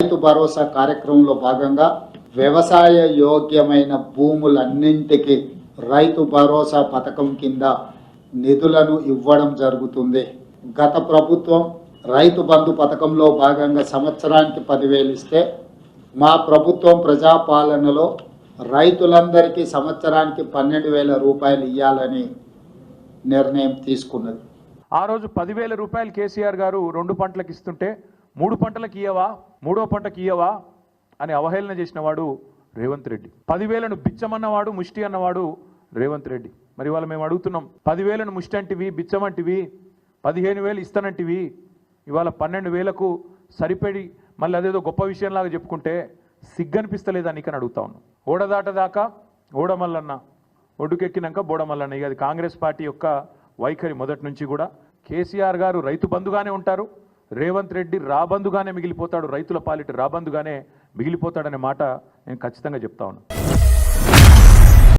రైతు భరోసా కార్యక్రమంలో భాగంగా వ్యవసాయ యోగ్యమైన భూములన్నింటికి రైతు భరోసా పథకం కింద నిధులను ఇవ్వడం జరుగుతుంది. గత ప్రభుత్వం రైతు బంధు పథకంలో భాగంగా సంవత్సరానికి 10,000 ఇస్తే మా ప్రభుత్వం ప్రజాపాలనలో రైతులందరికీ సంవత్సరానికి 12,000 రూపాయలు ఇవ్వాలని నిర్ణయం తీసుకున్నది. ఆ రోజు 10,000 రూపాయలు కేసీఆర్ గారు 2 పంటలకు ఇస్తుంటే 3 పంటలకు ఇయ్యవా, 3వ పంటకు ఇయ్యవా అని అవహేళన చేసిన వాడు రేవంత్ రెడ్డి. 10,000ను బిచ్చమన్నవాడు, ముష్టి అన్నవాడు రేవంత్ రెడ్డి. మరి ఇవాళ మేము అడుగుతున్నాం, 10,000ను ముష్టి అంటివి, బిచ్చమంటివి, 15,000 ఇస్తానంటివి, ఇవాళ 12,000కు సరిపడి మళ్ళీ అదేదో గొప్ప విషయంలాగా చెప్పుకుంటే సిగ్గనిపిస్తలేదా నీకని అడుగుతా ఉన్నాం. ఓడదాటదాకా ఓడమల్లన్న, ఒడ్డుకెక్కినాక బోడమల్లన్న. ఇక అది కాంగ్రెస్ పార్టీ యొక్క వైఖరి మొదటి నుంచి కూడా. కేసీఆర్ గారు రైతు బంధుగానే ఉంటారు, రేవంత్ రెడ్డి రాబందుగానే మిగిలిపోతాడు, రైతుల పాలిట రాబందుగానే మిగిలిపోతాడనే మాట నేను ఖచ్చితంగా చెప్తా ఉన్నాను.